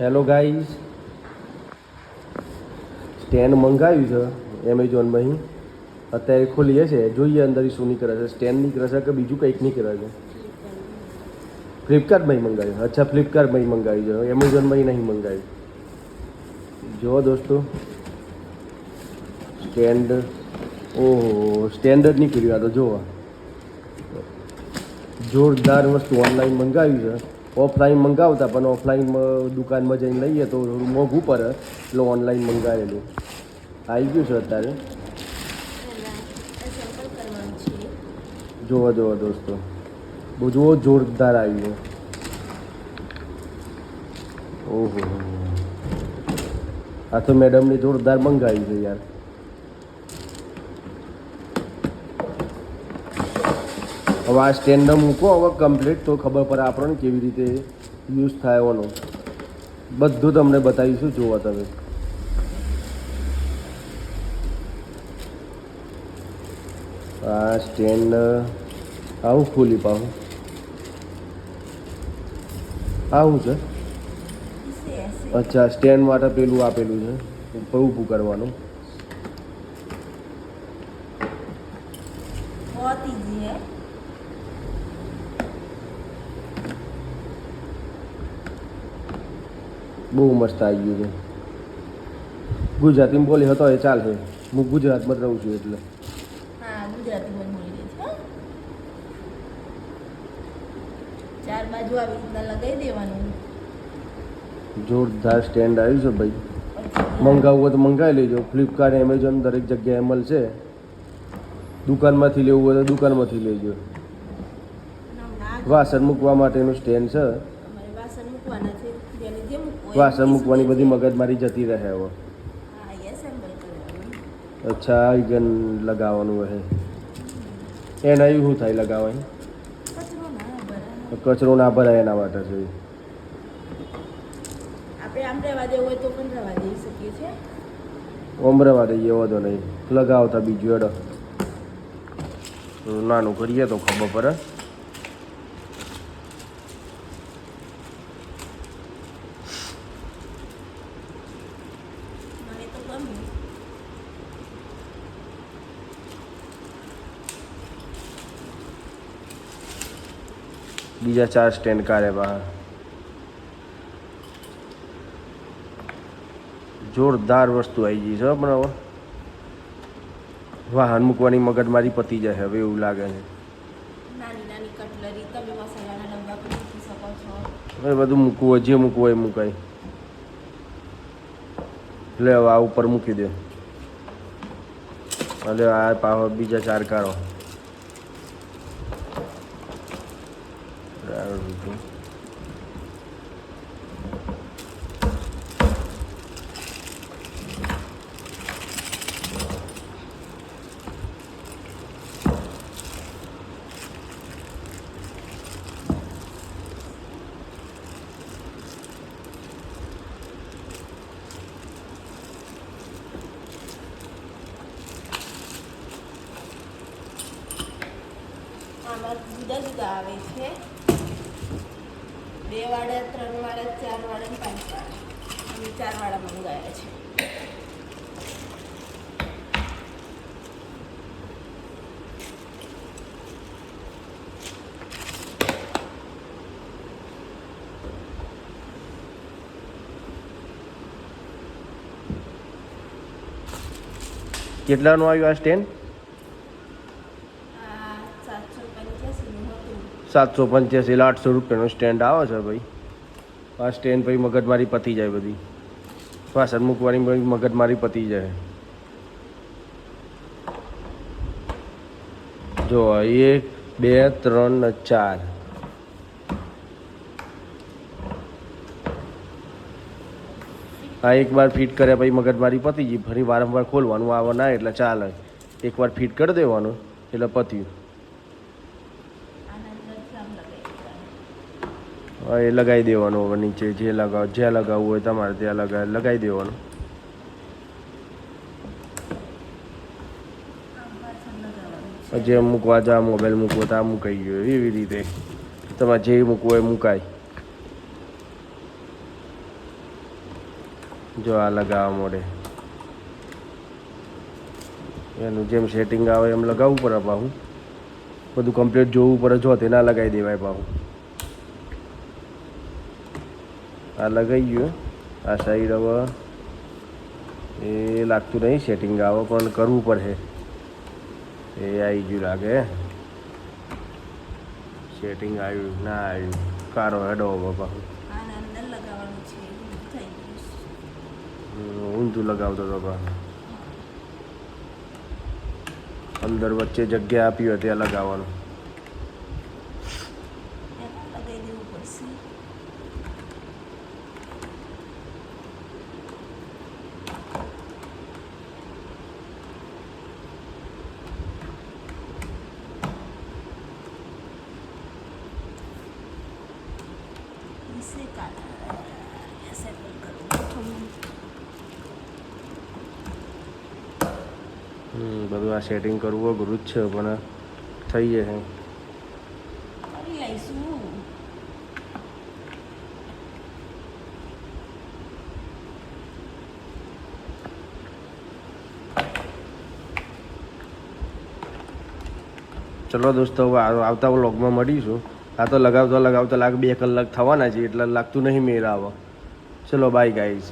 Hello guys, stand મંગાવ્યું છે એમેઝોનમાંથી. અત્યારે ખોલીએ છે, જોઈએ અંદર શું નીકળે છે. સ્ટેન્ડ નીકળે છે કે બીજું કંઈક નીકળે છે. ફ્લિપકાર્ટમાં મંગાવ્યું. અચ્છા, ફ્લિપકાર્ટમાં મંગાવ્યું છે, એમેઝોનમાં નહીં મંગાવ્યું. જુઓ દોસ્તો, સ્ટેન્ડ. ઓહો, સ્ટેન્ડ જ નીકળ્યું. આ તો જુઓ, જોરદાર વસ્તુ ઓનલાઈન મંગાવ્યું છે. ઓફલાઈન મંગાવતા, પણ ઓફલાઈનમાં દુકાનમાં જઈને લઈએ તો થોડું મોંઘું પડે, એટલે ઓનલાઈન મંગાવેલું. આવી ગયું છે અત્યારે. જોવો જોવો દોસ્તો, બહુ જુઓ, જોરદાર આવ્યું. ઓહો, આ તો મેડમને જોરદાર મંગાવ્યું છે યાર. હવે આ સ્ટેન્ડ મૂકો હવે કમ્પ્લીટ, તો ખબર પડે આપણને કેવી રીતે યુઝ થાય એનો. બધું તમને બતાવીશું. જુઓ તમે, આ સ્ટેન્ડ આવું ખોલી પાઉં. આવું છે. અચ્છા, સ્ટેન્ડ માટે પેલું આપેલું છે, ઉપર ઊભું કરવાનું. બહુ મસ્ત આવી ગયું છે. ગુજરાતીમાં બોલી હતો એ ચાલશે. હું ગુજરાતમાં જ રહું છું એટલે. ચાર બાજુ આવી રીતના લગાવી દેવાનું. જોરદાર સ્ટેન્ડ આવ્યું છે ભાઈ. મંગાવવું હોય તો મંગાવી લેજો. ફ્લિપકાર્ટ, એમેઝોન દરેક જગ્યાએ મળશે. દુકાનમાંથી લેવું હોય તો દુકાનમાંથી લેજો. વાસણ મૂકવા માટેનું સ્ટેન્ડ છે. વાસણ મૂકવાની બધી મગજમારી જતી રહે હવે. અચ્છા, આઈગન લગાવવાનું હોય. એના શું થાય લગાવવાની? કચરો ના ભરાય એના માટે છે. આપણે આમ રહેવા દેવું હોય તો પણ રહેવા દઈ શકીએ છીએ. ઓમ રહેવા દઈએ, વધો નહીં. લગાવતા બીજું એડો નાનું કરીએ તો ખબર પડે. બીજા 4 સ્ટેન્ડ કાઢે બહાર. જોરદાર વસ્તુ આવી ગઈ છે. પણ હવે વાહન મૂકવાની મગજમારી પતી જાય હવે એવું લાગે છે. નાની નાની કટલરી તમે મસાલાના ડબ્બા પણ મૂકી શકો છો. હવે બધું મૂકવું હોય, જે મૂકવું હોય એ મુકાય. લે હવે આ ઉપર મૂકી દે. એટલે આ પાવ બીજા 4 કાઢો. આમાં જુદા જુદા આવે છે. 2 વાળા, 3 વાળા, 4 વાળા, 5 વાળા. અમે 4 વાળા મંગાવ્યા છે. કેટલાનું આવ્યું આ સ્ટેન્ડ? 785 એટલે 800 રૂપિયાનું સ્ટેન્ડ આવે છે ભાઈ. આ સ્ટેન્ડ ભાઈ મગજમારી પતી જાય બધી. વાસણ મૂકવાની મગજમારી પતી જાય. જો 1, 2, 3, 4. આ એકવાર ફિટ કર્યા પછી મગજમારી પતી ગઈ. ફરી વારંવાર ખોલવાનું આવે ના એટલે ચાલે. એકવાર ફિટ કરી દેવાનું એટલે પત્યું. હા, એ લગાવી દેવાનું. હવે નીચે જ્યાં લગાવવું હોય તમારે ત્યાં લગાવી દેવાનું. જે મૂકવા જા મોબાઈલ મૂકવો ત્યાં મુકાઈ ગયો. એવી રીતે તમારે જે મૂકવું હોય મુકાય. જો આ લગાવવા મોડે એનું જેમ સેટિંગ આવે એમ લગાવવું પડે પાછું બધું કમ્પ્લીટ જોવું પડે જો તે ના લગાવી દેવાય પાછું આ લગાવી ગયું આ સાઈડ હવે એ લાગતું નહીં સેટિંગ આવે પણ કરવું પડે એ આવી ગયું લાગે સેટિંગ આવ્યું ના આવ્યું કારો હેડો હવે પાછું આને અંદર લગાવવાનું છે એવું થઈ ગયું ઊંધું લગાવતો હતો પાછું અંદર વચ્ચે જગ્યા આપી હોય ત્યાં લગાવવાનું એમાં લગાવી દેવું પડશે इसे काला ऐसे करूँ બધું આ સેટિંગ કરવું અઘરું જ છે પણ થઈ જશે કરી લઈશું ચલો દોસ્તો હવે આવતા વ્લોગમાં મળીશું આ તો લગાવતા લગાવતા 2 કલાક થવાના છે એટલે લાગતું નહીં મેર આવે ચલો બાય ગાઈઝ